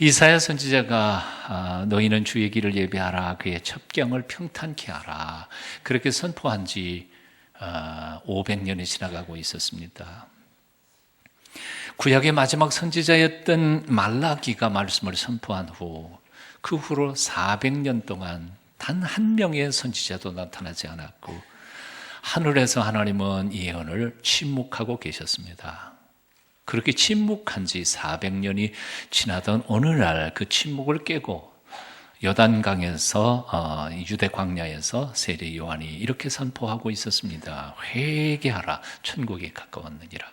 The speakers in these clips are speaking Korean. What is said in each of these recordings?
이사야 선지자가 너희는 주의 길을 예비하라, 그의 첩경을 평탄케 하라, 그렇게 선포한 지 500년이 지나가고 있었습니다. 구약의 마지막 선지자였던 말라기가 말씀을 선포한 후 그 후로 400년 동안 단 한 명의 선지자도 나타나지 않았고 하늘에서 하나님은 예언을 침묵하고 계셨습니다. 그렇게 침묵한 지 400년이 지나던 어느 날 그 침묵을 깨고 요단강에서 유대 광야에서 세례 요한이 이렇게 선포하고 있었습니다. 회개하라, 천국이 가까웠느니라.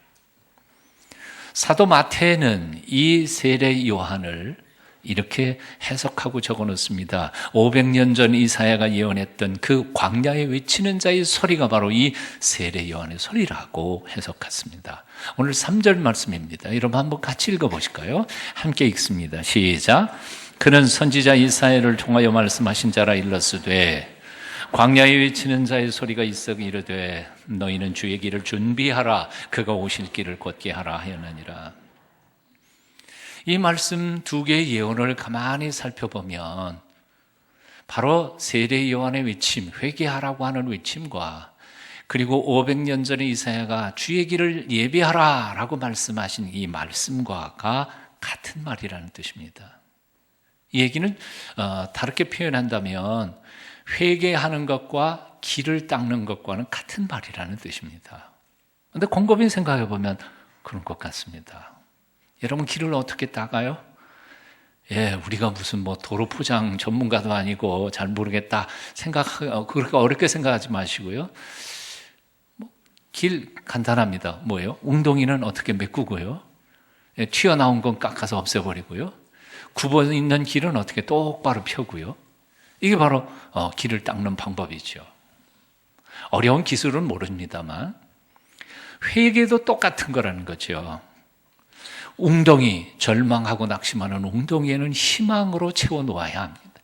사도 마태는 이 세례 요한을 이렇게 해석하고 적어놓습니다. 500년 전 이사야가 예언했던 그 광야에 외치는 자의 소리가 바로 이 세례 요한의 소리라고 해석했습니다. 오늘 3절 말씀입니다. 여러분 한번 같이 읽어보실까요? 함께 읽습니다. 시작. 그는 선지자 이사야를 통하여 말씀하신 자라 일렀으되 광야에 외치는 자의 소리가 있어 이르되 너희는 주의 길을 준비하라, 그가 오실 길을 곧게 하라 하였느니라. 이 말씀 두 개의 예언을 가만히 살펴보면 바로 세례 요한의 외침, 회개하라고 하는 외침과 그리고 500년 전에 이사야가 주의 길을 예비하라 라고 말씀하신 이 말씀과가 같은 말이라는 뜻입니다. 이 얘기는 다르게 표현한다면 회개하는 것과 길을 닦는 것과는 같은 말이라는 뜻입니다. 그런데 곰곰이 생각해 보면 그런 것 같습니다. 여러분, 길을 어떻게 닦아요? 우리가 무슨 도로 포장 전문가도 아니고 잘 모르겠다 그렇게 어렵게 생각하지 마시고요. 길 간단합니다. 뭐예요? 웅덩이는 어떻게 메꾸고요? 튀어나온 건 깎아서 없애버리고요. 굽어 있는 길은 어떻게 똑바로 펴고요. 이게 바로 길을 닦는 방법이죠. 어려운 기술은 모릅니다만 회개도 똑같은 거라는 거죠. 웅덩이, 절망하고 낙심하는 웅덩이에는 희망으로 채워놓아야 합니다.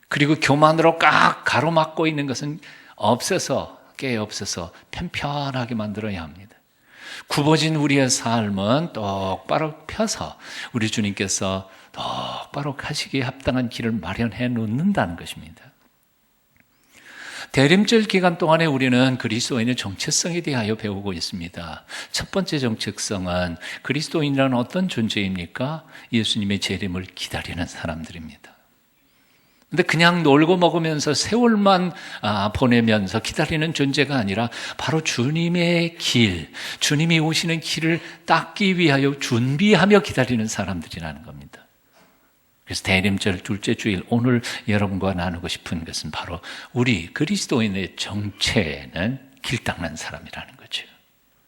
그리고 교만으로 꽉 가로막고 있는 것은 깨 없애서 편편하게 만들어야 합니다. 굽어진 우리의 삶은 똑바로 펴서 우리 주님께서 똑바로 가시기에 합당한 길을 마련해 놓는다는 것입니다. 대림절 기간 동안에 우리는 그리스도인의 정체성에 대하여 배우고 있습니다. 첫 번째 정체성은 그리스도인이란 어떤 존재입니까? 예수님의 재림을 기다리는 사람들입니다. 근데 그냥 놀고 먹으면서 세월만 보내면서 기다리는 존재가 아니라 바로 주님의 길, 주님이 오시는 길을 닦기 위하여 준비하며 기다리는 사람들이라는 겁니다. 그래서 대림절 둘째 주일 오늘 여러분과 나누고 싶은 것은 바로 우리 그리스도인의 정체는 길 닦는 사람이라는 거죠.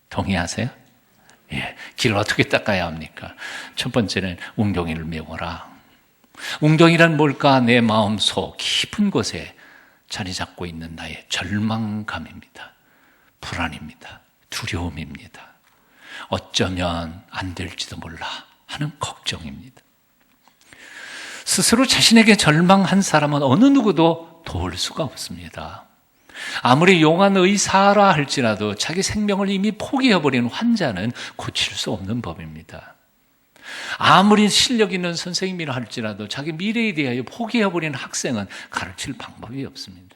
동의하세요? 길을 어떻게 닦아야 합니까? 첫 번째는 웅덩이를 메워라. 웅덩이란 뭘까? 내 마음속 깊은 곳에 자리 잡고 있는 나의 절망감입니다. 불안입니다. 두려움입니다. 어쩌면 안 될지도 몰라 하는 걱정입니다. 스스로 자신에게 절망한 사람은 어느 누구도 도울 수가 없습니다. 아무리 용한 의사라 할지라도 자기 생명을 이미 포기해버린 환자는 고칠 수 없는 법입니다. 아무리 실력 있는 선생님이라 할지라도 자기 미래에 대하여 포기해버린 학생은 가르칠 방법이 없습니다.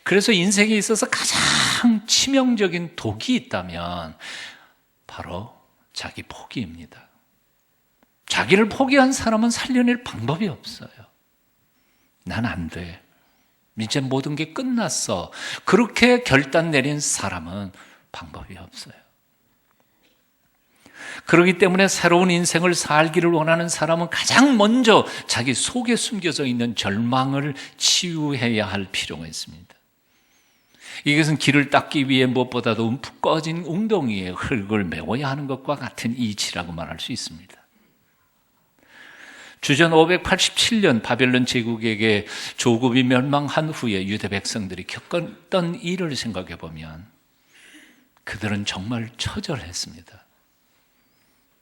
그래서 인생에 있어서 가장 치명적인 독이 있다면 바로 자기 포기입니다. 자기를 포기한 사람은 살려낼 방법이 없어요. 난 안 돼. 이제 모든 게 끝났어. 그렇게 결단 내린 사람은 방법이 없어요. 그렇기 때문에 새로운 인생을 살기를 원하는 사람은 가장 먼저 자기 속에 숨겨져 있는 절망을 치유해야 할 필요가 있습니다. 이것은 길을 닦기 위해 무엇보다도 움푹 꺼진 웅덩이에 흙을 메워야 하는 것과 같은 이치라고 말할 수 있습니다. 주전 587년 바벨론 제국에게 조국이 멸망한 후에 유대 백성들이 겪었던 일을 생각해 보면 그들은 정말 처절했습니다.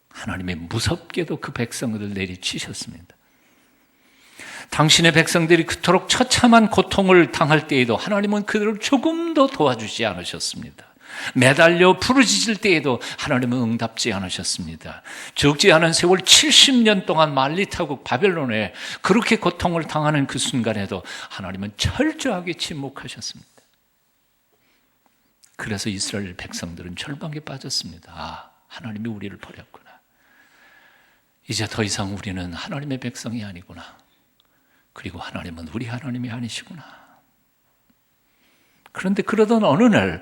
하나님이 무섭게도 그 백성들을 내리치셨습니다. 당신의 백성들이 그토록 처참한 고통을 당할 때에도 하나님은 그들을 조금도 도와주지 않으셨습니다. 매달려 부르짖을 때에도 하나님은 응답지 않으셨습니다. 적지 않은 세월 70년 동안 말리타국 바벨론에 그렇게 고통을 당하는 그 순간에도 하나님은 철저하게 침묵하셨습니다. 그래서 이스라엘 백성들은 절망에 빠졌습니다. 아, 하나님이 우리를 버렸구나. 이제 더 이상 우리는 하나님의 백성이 아니구나. 그리고 하나님은 우리 하나님이 아니시구나. 그런데 그러던 어느 날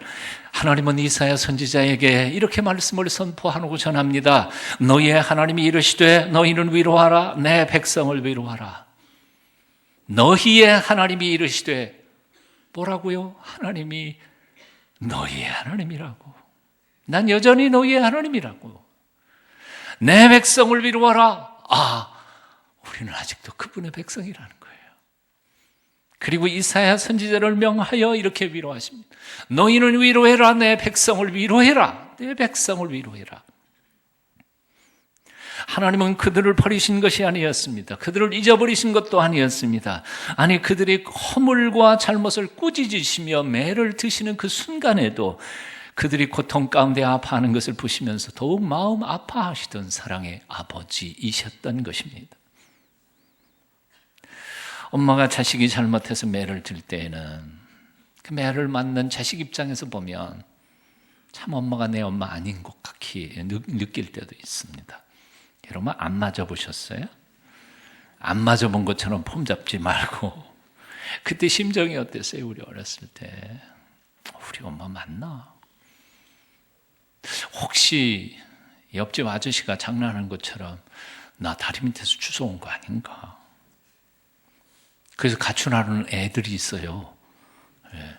하나님은 이사야 선지자에게 이렇게 말씀을 선포하고 전합니다. 너희의 하나님이 이르시되 너희는 위로하라. 내 백성을 위로하라. 너희의 하나님이 이르시되 뭐라고요? 하나님이 너희의 하나님이라고. 난 여전히 너희의 하나님이라고. 내 백성을 위로하라. 아, 우리는 아직도 그분의 백성이라는 거예요. 그리고 이사야 선지자를 명하여 이렇게 위로하십니다. 너희는 위로해라. 내 백성을 위로해라. 내 백성을 위로해라. 하나님은 그들을 버리신 것이 아니었습니다. 그들을 잊어버리신 것도 아니었습니다. 아니, 그들이 허물과 잘못을 꾸짖으시며 매를 드시는 그 순간에도 그들이 고통 가운데 아파하는 것을 보시면서 더욱 마음 아파하시던 사랑의 아버지이셨던 것입니다. 엄마가 자식이 잘못해서 매를 들 때에는 그 매를 맞는 자식 입장에서 보면 참 엄마가 내 엄마 아닌 것 같이 느낄 때도 있습니다. 여러분 안 맞아보셨어요? 안 맞아본 것처럼 폼 잡지 말고 그때 심정이 어땠어요? 우리 어렸을 때 우리 엄마 맞나? 혹시 옆집 아저씨가 장난하는 것처럼 나 다리 밑에서 주워온 거 아닌가? 그래서 가출하는 애들이 있어요. 예.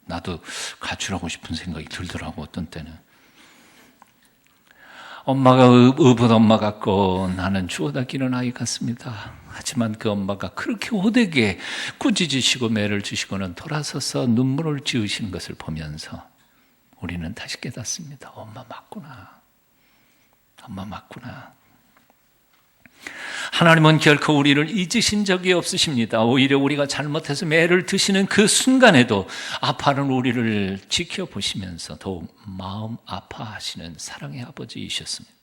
나도 가출하고 싶은 생각이 들더라고 어떤 때는. 엄마가 의붓 엄마 같고 나는 주워다 기는 아이 같습니다. 하지만 그 엄마가 그렇게 호되게 꾸짖으시고 매를 주시고는 돌아서서 눈물을 지으시는 것을 보면서 우리는 다시 깨닫습니다. 엄마 맞구나. 엄마 맞구나. 하나님은 결코 우리를 잊으신 적이 없으십니다. 오히려 우리가 잘못해서 매를 드시는 그 순간에도 아파하는 우리를 지켜보시면서 더욱 마음 아파하시는 사랑의 아버지이셨습니다.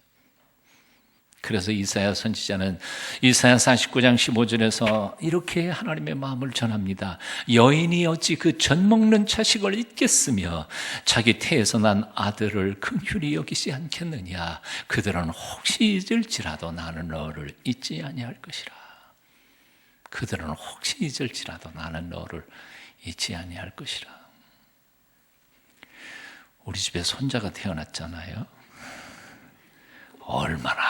그래서 이사야 선지자는 이사야 49장 15절에서 이렇게 하나님의 마음을 전합니다. 여인이 어찌 그 젖 먹는 자식을 잊겠으며 자기 태에서 난 아들을 긍휼히 여기지 않겠느냐. 그들은 혹시 잊을지라도 나는 너를 잊지 아니할 것이라. 그들은 혹시 잊을지라도 나는 너를 잊지 아니할 것이라. 우리 집에 손자가 태어났잖아요. 얼마나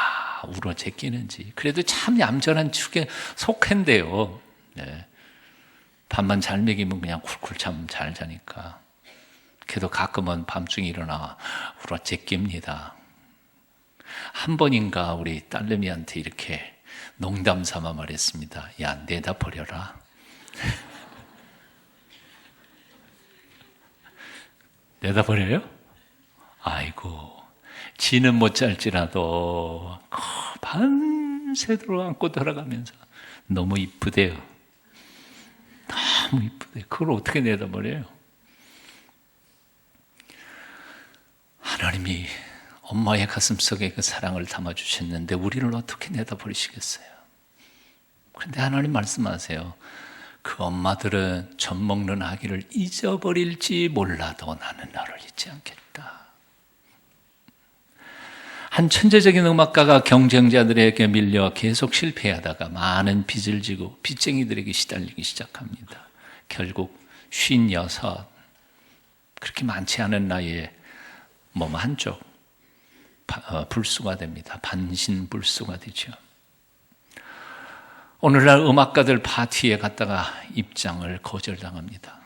울어 제끼는지. 그래도 참 얌전한 축에 속한데요. 네. 밥만 잘 먹이면 그냥 쿨쿨 참 잘 자니까. 그래도 가끔은 밤중에 일어나 울어 제낍니다. 한 번인가 우리 딸내미한테 이렇게 농담 삼아 말했습니다. 야, 내다 버려라. 내다 버려요? 아이고. 지는 못 잘지라도 밤새도록 안고 돌아가면서 너무 이쁘대요. 너무 이쁘대요. 그걸 어떻게 내다버려요? 하나님이 엄마의 가슴속에 그 사랑을 담아주셨는데 우리를 어떻게 내다버리시겠어요? 그런데 하나님 말씀하세요. 그 엄마들은 젖 먹는 아기를 잊어버릴지 몰라도 나는 너를 잊지 않겠다. 한 천재적인 음악가가 경쟁자들에게 밀려 계속 실패하다가 많은 빚을 지고 빚쟁이들에게 시달리기 시작합니다. 결국 56, 그렇게 많지 않은 나이에 몸 한쪽 불수가 됩니다. 반신불수가 되죠. 오늘날 음악가들 파티에 갔다가 입장을 거절당합니다.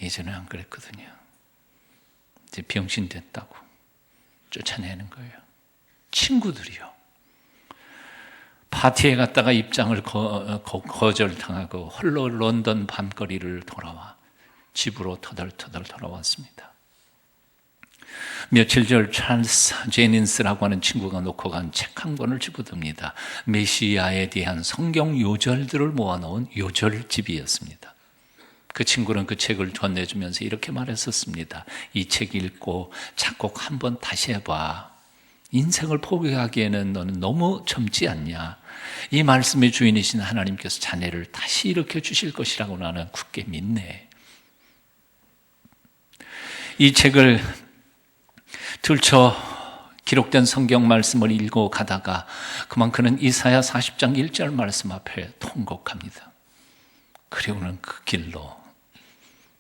예전에 안 그랬거든요. 이제 병신 됐다고 쫓아내는 거예요. 친구들이요. 파티에 갔다가 입장을 거절당하고 홀로 런던 밤거리를 돌아와 집으로 터덜터덜 돌아왔습니다. 며칠 전 찰스 제닌스라고 하는 친구가 놓고 간 책 한 권을 집어듭니다. 메시아에 대한 성경 요절들을 모아놓은 요절집이었습니다. 그 친구는 그 책을 건네주면서 이렇게 말했었습니다. 이 책 읽고 작곡 한번 다시 해봐. 인생을 포기하기에는 너는 너무 젊지 않냐. 이 말씀의 주인이신 하나님께서 자네를 다시 일으켜 주실 것이라고 나는 굳게 믿네. 이 책을 들춰 기록된 성경 말씀을 읽고 가다가 그만 그는 이사야 40장 1절 말씀 앞에 통곡합니다. 그리고는 그 길로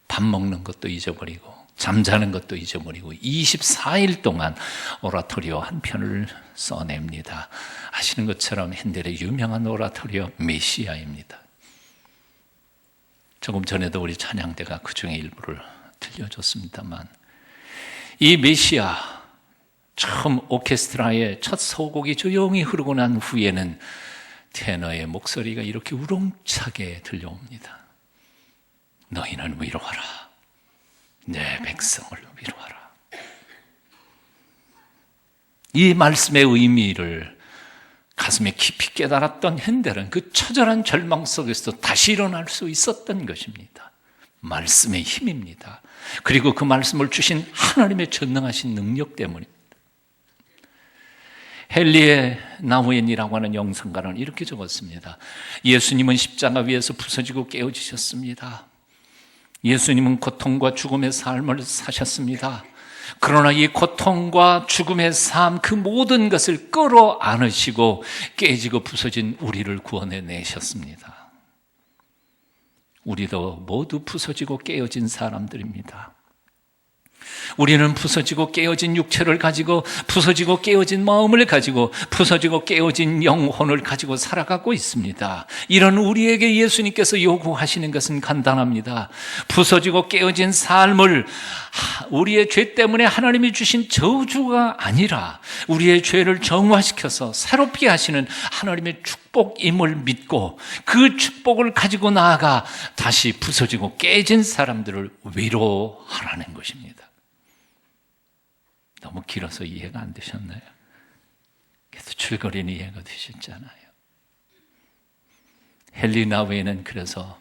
밥 먹는 것도 잊어버리고 잠자는 것도 잊어버리고 24일 동안 오라토리오 한 편을 써냅니다. 아시는 것처럼 핸델의 유명한 오라토리오 메시아입니다. 조금 전에도 우리 찬양대가 그 중에 일부를 들려줬습니다만 이 메시아 처음 오케스트라의 첫 소곡이 조용히 흐르고 난 후에는 테너의 목소리가 이렇게 우렁차게 들려옵니다. 너희는 위로하라. 내 백성을 위로하라. 이 말씀의 의미를 가슴에 깊이 깨달았던 핸델은 그 처절한 절망 속에서도 다시 일어날 수 있었던 것입니다. 말씀의 힘입니다. 그리고 그 말씀을 주신 하나님의 전능하신 능력 때문입니다. 헨리의 나우엔이라고 하는 영성가는 이렇게 적었습니다. 예수님은 십자가 위에서 부서지고 깨어지셨습니다. 예수님은 고통과 죽음의 삶을 사셨습니다. 그러나 이 고통과 죽음의 삶 그 모든 것을 끌어안으시고 깨지고 부서진 우리를 구원해 내셨습니다. 우리도 모두 부서지고 깨어진 사람들입니다. 우리는 부서지고 깨어진 육체를 가지고 부서지고 깨어진 마음을 가지고 부서지고 깨어진 영혼을 가지고 살아가고 있습니다. 이런 우리에게 예수님께서 요구하시는 것은 간단합니다. 부서지고 깨어진 삶을 우리의 죄 때문에 하나님이 주신 저주가 아니라 우리의 죄를 정화시켜서 새롭게 하시는 하나님의 축복임을 믿고 그 축복을 가지고 나아가 다시 부서지고 깨진 사람들을 위로하라는 것입니다. 너무 길어서 이해가 안 되셨나요? 그래도 줄거리는 이해가 되셨잖아요. 헨리 나우엔은 그래서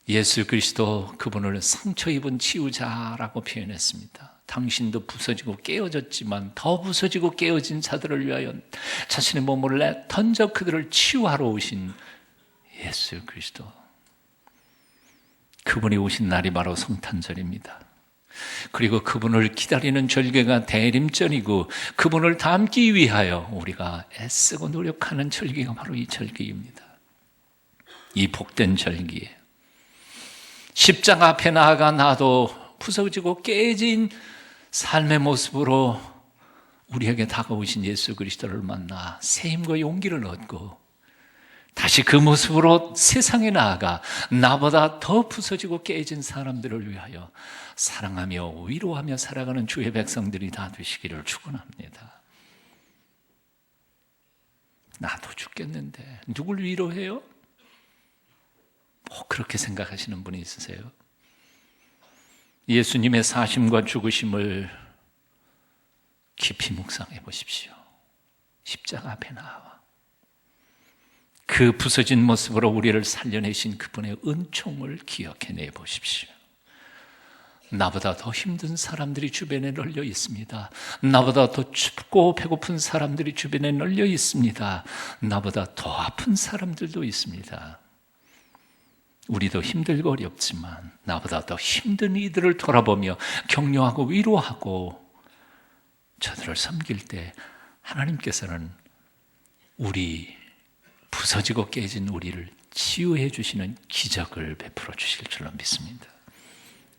예수 그리스도 그분을 상처 입은 치유자라고 표현했습니다. 당신도 부서지고 깨어졌지만 더 부서지고 깨어진 자들을 위하여 자신의 몸을 던져 그들을 치유하러 오신 예수 그리스도. 그분이 오신 날이 바로 성탄절입니다. 그리고 그분을 기다리는 절기가 대림절이고 그분을 닮기 위하여 우리가 애쓰고 노력하는 절기가 바로 이 절기입니다. 이 복된 절기에 십자가 앞에 나아가 나도 부서지고 깨진 삶의 모습으로 우리에게 다가오신 예수 그리스도를 만나 새 힘과 용기를 얻고 다시 그 모습으로 세상에 나아가 나보다 더 부서지고 깨진 사람들을 위하여 사랑하며 위로하며 살아가는 주의 백성들이 다 되시기를 축원합니다. 나도 죽겠는데 누굴 위로해요? 그렇게 생각하시는 분이 있으세요? 예수님의 사심과 죽으심을 깊이 묵상해 보십시오. 십자가 앞에 나와 그 부서진 모습으로 우리를 살려내신 그분의 은총을 기억해내 보십시오. 나보다 더 힘든 사람들이 주변에 널려 있습니다. 나보다 더 춥고 배고픈 사람들이 주변에 널려 있습니다. 나보다 더 아픈 사람들도 있습니다. 우리도 힘들고 어렵지만 나보다 더 힘든 이들을 돌아보며 격려하고 위로하고 저들을 섬길 때 하나님께서는 우리 부서지고 깨진 우리를 치유해 주시는 기적을 베풀어 주실 줄로 믿습니다.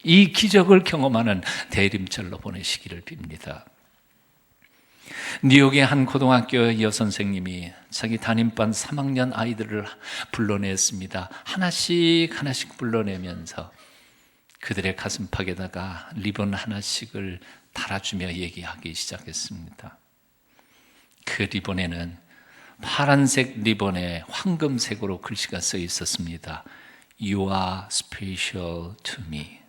이 기적을 경험하는 대림절로 보내시기를 빕니다. 뉴욕의 한 고등학교 여선생님이 자기 담임반 3학년 아이들을 불러냈습니다. 하나씩 불러내면서 그들의 가슴팍에다가 리본 하나씩을 달아주며 얘기하기 시작했습니다. 그 리본에는 파란색 리본에 황금색으로 글씨가 써 있었습니다. You are special to me.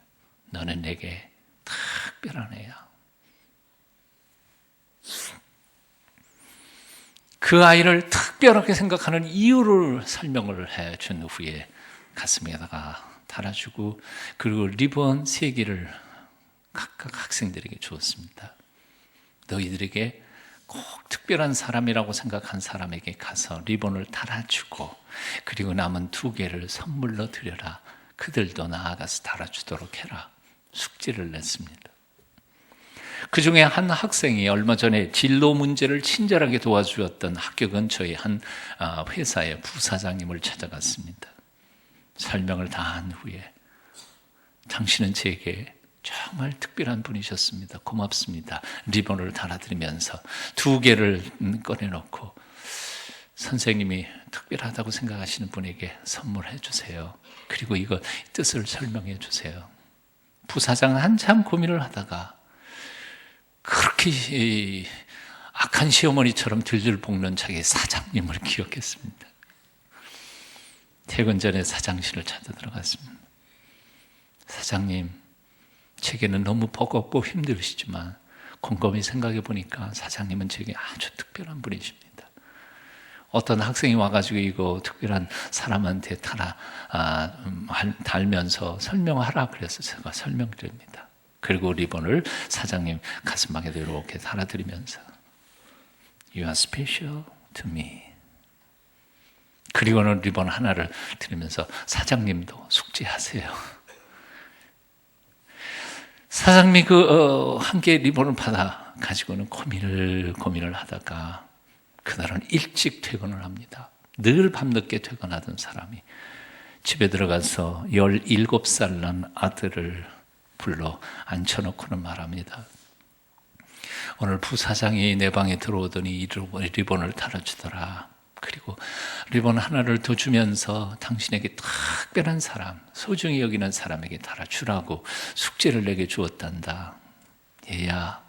너는 내게 특별한 애야. 그 아이를 특별하게 생각하는 이유를 설명을 해준 후에 가슴에다가 달아주고 그리고 리본 3개를 각각 학생들에게 주었습니다. 너희들에게 꼭 특별한 사람이라고 생각한 사람에게 가서 리본을 달아주고 그리고 남은 2개를 선물로 드려라. 그들도 나아가서 달아주도록 해라. 숙제를 냈습니다. 그 중에 한 학생이 얼마 전에 진로 문제를 친절하게 도와주었던 학교 근처의 한 회사의 부사장님을 찾아갔습니다. 설명을 다 한 후에 당신은 제게 정말 특별한 분이셨습니다. 고맙습니다. 리본을 달아드리면서 2개를 꺼내놓고 선생님이 특별하다고 생각하시는 분에게 선물해 주세요. 그리고 이거 뜻을 설명해 주세요. 부사장은 한참 고민을 하다가 그렇게 악한 시어머니처럼 들들 볶는 자기 사장님을 기억했습니다. 퇴근 전에 사장실을 찾아 들어갔습니다. 사장님, 제게는 너무 버겁고 힘드시지만 곰곰이 생각해 보니까 사장님은 제게 아주 특별한 분이십니다. 어떤 학생이 와가지고 이거 특별한 사람한테 달면서 설명하라 그래서 제가 설명드립니다. 그리고 리본을 사장님 가슴팍에도 이렇게 달아드리면서 You are special to me. 그리고는 리본 하나를 드리면서 사장님도 숙제하세요. 사장님이 한 개의 리본을 받아 가지고는 고민을 하다가 그날은 일찍 퇴근을 합니다. 늘 밤늦게 퇴근하던 사람이 집에 들어가서 17살 난 아들을 불러 앉혀놓고는 말합니다. 오늘 부사장이 내 방에 들어오더니 리본을 달아주더라. 그리고 리본 하나를 더 주면서 당신에게 특별한 사람, 소중히 여기는 사람에게 달아주라고 숙제를 내게 주었단다. 얘야,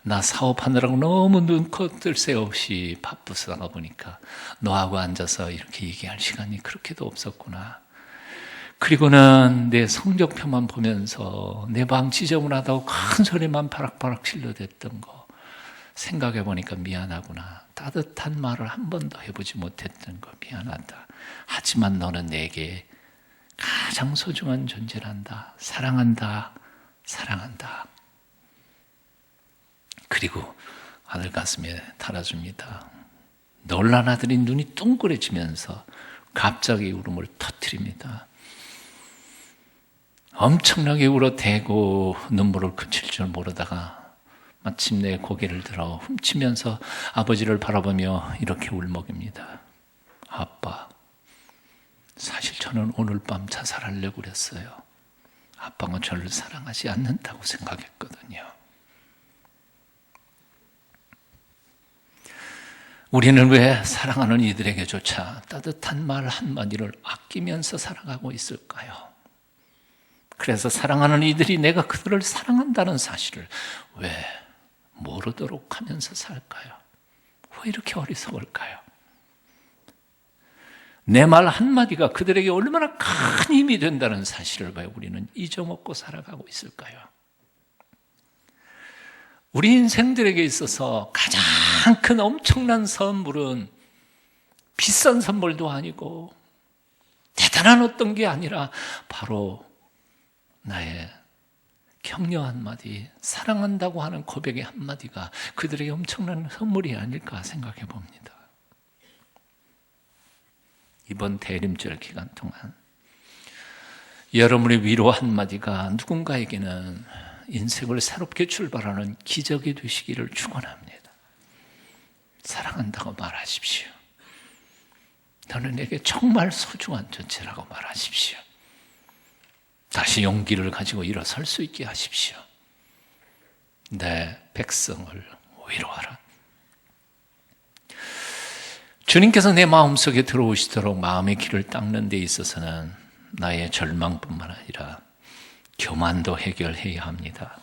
나 사업하느라고 너무 눈코 뜰 새 없이 바쁘다가 보니까 너하고 앉아서 이렇게 얘기할 시간이 그렇게도 없었구나. 그리고는 내 성적표만 보면서 내 방 지저분하다고 큰 소리만 바락바락 질러댔던 거 생각해 보니까 미안하구나. 따뜻한 말을 한 번도 해보지 못했던 거 미안하다. 하지만 너는 내게 가장 소중한 존재란다. 사랑한다. 사랑한다. 그리고 아들 가슴에 달아줍니다. 놀란 아들이 눈이 둥그레지면서 갑자기 울음을 터뜨립니다. 엄청나게 울어대고 눈물을 그칠 줄 모르다가 마침내 고개를 들어 훔치면서 아버지를 바라보며 이렇게 울먹입니다. 아빠, 사실 저는 오늘 밤 자살하려고 그랬어요. 아빠가 저를 사랑하지 않는다고 생각했거든요. 우리는 왜 사랑하는 이들에게조차 따뜻한 말 한마디를 아끼면서 살아가고 있을까요? 그래서 사랑하는 이들이 내가 그들을 사랑한다는 사실을 왜 모르도록 하면서 살까요? 왜 이렇게 어리석을까요? 내 말 한마디가 그들에게 얼마나 큰 힘이 된다는 사실을 왜 우리는 잊어먹고 살아가고 있을까요? 우리 인생들에게 있어서 가장 큰 엄청난 선물은 비싼 선물도 아니고 대단한 어떤 게 아니라 바로 나의 격려 한마디, 사랑한다고 하는 고백의 한마디가 그들에게 엄청난 선물이 아닐까 생각해 봅니다. 이번 대림절 기간 동안 여러분의 위로 한마디가 누군가에게는 인생을 새롭게 출발하는 기적이 되시기를 축원합니다. 사랑한다고 말하십시오. 너는 내게 정말 소중한 존재라고 말하십시오. 다시 용기를 가지고 일어설 수 있게 하십시오. 내 백성을 위로하라. 주님께서 내 마음속에 들어오시도록 마음의 길을 닦는 데 있어서는 나의 절망뿐만 아니라 교만도 해결해야 합니다.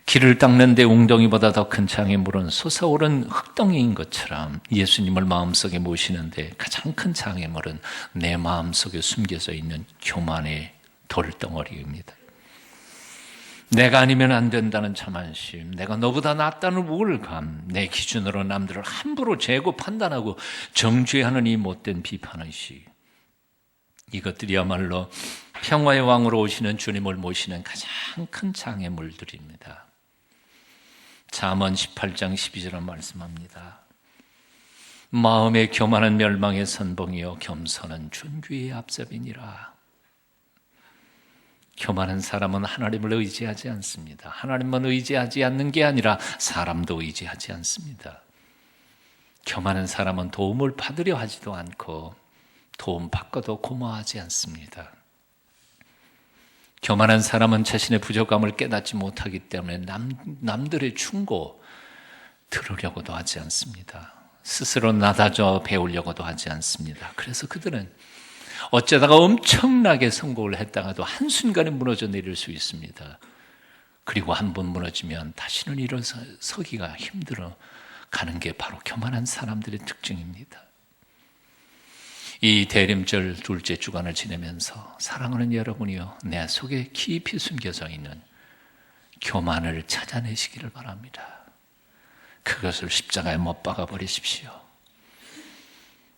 길을 닦는 데 웅덩이보다 더 큰 장애물은 솟아오른 흙덩이인 것처럼 예수님을 마음속에 모시는데 가장 큰 장애물은 내 마음속에 숨겨져 있는 교만의 돌덩어리입니다. 내가 아니면 안 된다는 자만심, 내가 너보다 낫다는 우월감, 내 기준으로 남들을 함부로 재고 판단하고 정죄하는 이 못된 비판의식, 이것들이야말로 평화의 왕으로 오시는 주님을 모시는 가장 큰 장애물들입니다. 잠언 18장 12절은 말씀합니다. 마음의 교만은 멸망의 선봉이요 겸손은 존귀의 앞잡이니라. 교만한 사람은 하나님을 의지하지 않습니다. 하나님만 의지하지 않는 게 아니라 사람도 의지하지 않습니다. 교만한 사람은 도움을 받으려 하지도 않고 도움 받고도 고마워하지 않습니다. 교만한 사람은 자신의 부족함을 깨닫지 못하기 때문에 남들의 충고 들으려고도 하지 않습니다. 스스로 낮아져 배우려고도 하지 않습니다. 그래서 그들은 어쩌다가 엄청나게 성공을 했다가도 한순간에 무너져 내릴 수 있습니다. 그리고 한 번 무너지면 다시는 일어서기가 힘들어 가는 게 바로 교만한 사람들의 특징입니다. 이 대림절 둘째 주간을 지내면서 사랑하는 여러분이요, 내 속에 깊이 숨겨져 있는 교만을 찾아내시기를 바랍니다. 그것을 십자가에 못 박아 버리십시오.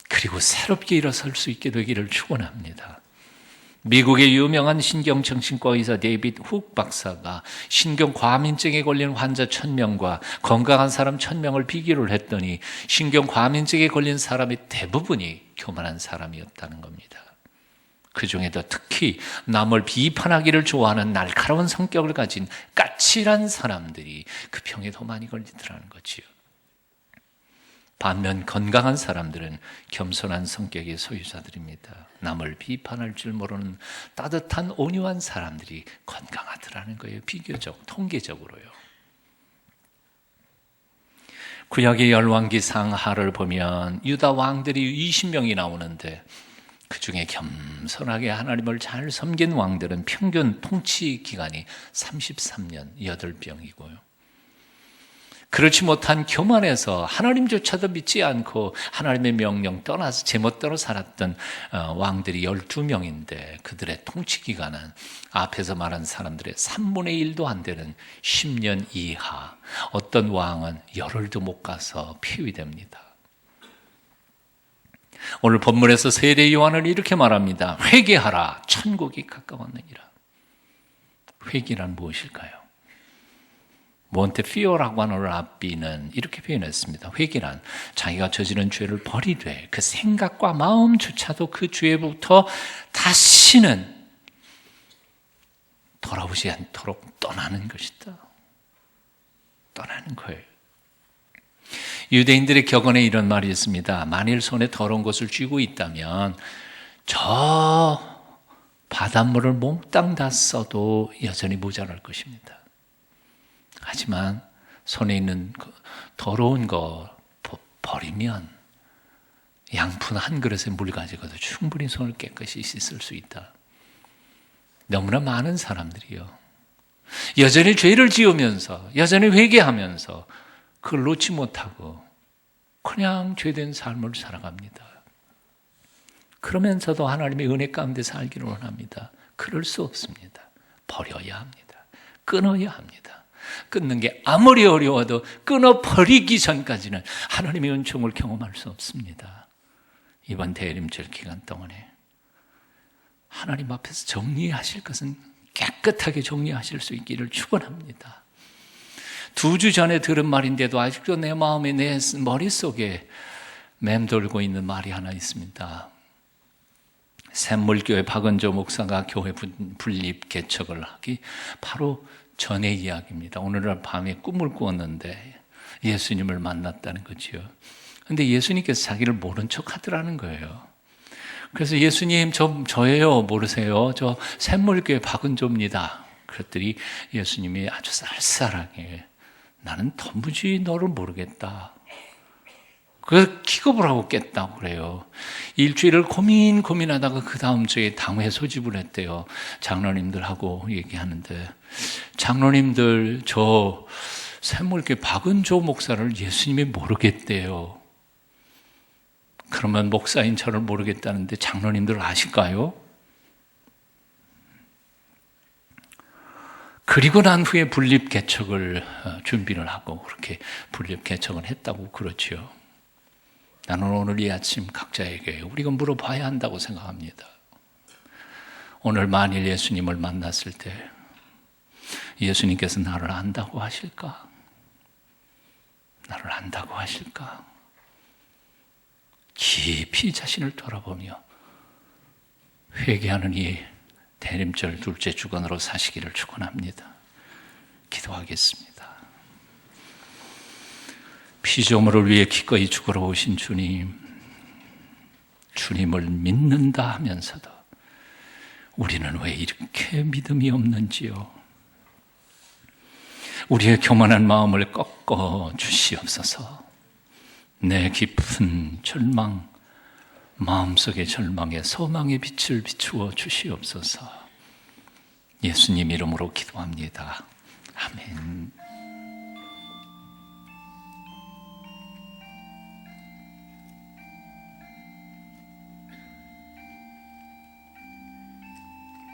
그리고 새롭게 일어설 수 있게 되기를 축원합니다. 미국의 유명한 신경정신과 의사 데이빗 훅 박사가 신경과민증에 걸린 환자 1000명과 건강한 사람 1000명을 비교를 했더니 신경과민증에 걸린 사람의 대부분이 교만한 사람이었다는 겁니다. 그 중에도 특히 남을 비판하기를 좋아하는 날카로운 성격을 가진 까칠한 사람들이 그 병에 더 많이 걸리더라는 거지요. 반면 건강한 사람들은 겸손한 성격의 소유자들입니다. 남을 비판할 줄 모르는 따뜻한 온유한 사람들이 건강하더라는 거예요. 비교적, 통계적으로요. 구약의 열왕기상 하를 보면 유다 왕들이 20명이 나오는데 그 중에 겸손하게 하나님을 잘 섬긴 왕들은 평균 통치 기간이 33년 8병이고요. 그렇지 못한 교만에서 하나님조차도 믿지 않고 하나님의 명령 떠나서 제멋대로 살았던 왕들이 12명인데 그들의 통치 기간은 앞에서 말한 사람들의 3분의 1도 안 되는 10년 이하, 어떤 왕은 열흘도 못 가서 폐위됩니다. 오늘 본문에서 세례 요한은 이렇게 말합니다. 회개하라, 천국이 가까웠느니라. 회개란 무엇일까요? 몬테피오라고 하는 랍비는 이렇게 표현했습니다. 회개란 자기가 저지른 죄를 버리되 그 생각과 마음조차도 그 죄부터 다시는 돌아오지 않도록 떠나는 것이다. 떠나는 거예요. 유대인들의 격언에 이런 말이 있습니다. 만일 손에 더러운 것을 쥐고 있다면 저 바닷물을 몽땅 다 써도 여전히 모자랄 것입니다. 하지만 손에 있는 더러운 거 버리면 양푼 한 그릇에 물 가지고도 충분히 손을 깨끗이 씻을 수 있다. 너무나 많은 사람들이요, 여전히 죄를 지으면서 여전히 회개하면서 그걸 놓지 못하고 그냥 죄된 삶을 살아갑니다. 그러면서도 하나님의 은혜 가운데 살기를 원합니다. 그럴 수 없습니다. 버려야 합니다. 끊어야 합니다. 끊는 게 아무리 어려워도 끊어버리기 전까지는 하나님의 은총을 경험할 수 없습니다. 이번 대림절 기간 동안에 하나님 앞에서 정리하실 것은 깨끗하게 정리하실 수 있기를 축원합니다. 2주 전에 들은 말인데도 아직도 내 마음에, 내 머릿속에 맴돌고 있는 말이 하나 있습니다. 샘물교회 박은조 목사가 교회 분립 개척을 하기 바로 전의 이야기입니다. 오늘날 밤에 꿈을 꾸었는데 예수님을 만났다는 거지요. 그런데 예수님께서 자기를 모른 척 하더라는 거예요. 그래서 예수님, 저예요. 모르세요? 저 샘물교회 박은조입니다. 그랬더니 예수님이 아주 쌀쌀하게 나는 도무지 너를 모르겠다. 그래서 기겁을 하고 깼다고 그래요. 일주일을 고민하다가 그 다음 주에 당회 소집을 했대요. 장로님들하고 얘기하는데, 장로님들 저 샘물교회 박은조 목사를 예수님이 모르겠대요. 그러면 목사인 저를 모르겠다는데 장로님들 아실까요? 그리고 난 후에 분립 개척을 준비를 하고 그렇게 분립 개척을 했다고 그렇지요. 나는 오늘 이 아침 각자에게 우리가 물어봐야 한다고 생각합니다. 오늘 만일 예수님을 만났을 때 예수님께서 나를 안다고 하실까? 나를 안다고 하실까? 깊이 자신을 돌아보며 회개하는 이 대림절 둘째 주간으로 사시기를 축원합니다. 기도하겠습니다. 피조물을 위해 기꺼이 죽으러 오신 주님, 주님을 믿는다 하면서도 우리는 왜 이렇게 믿음이 없는지요? 우리의 교만한 마음을 꺾어 주시옵소서. 내 깊은 절망, 마음속의 절망에 소망의 빛을 비추어 주시옵소서. 예수님 이름으로 기도합니다. 아멘.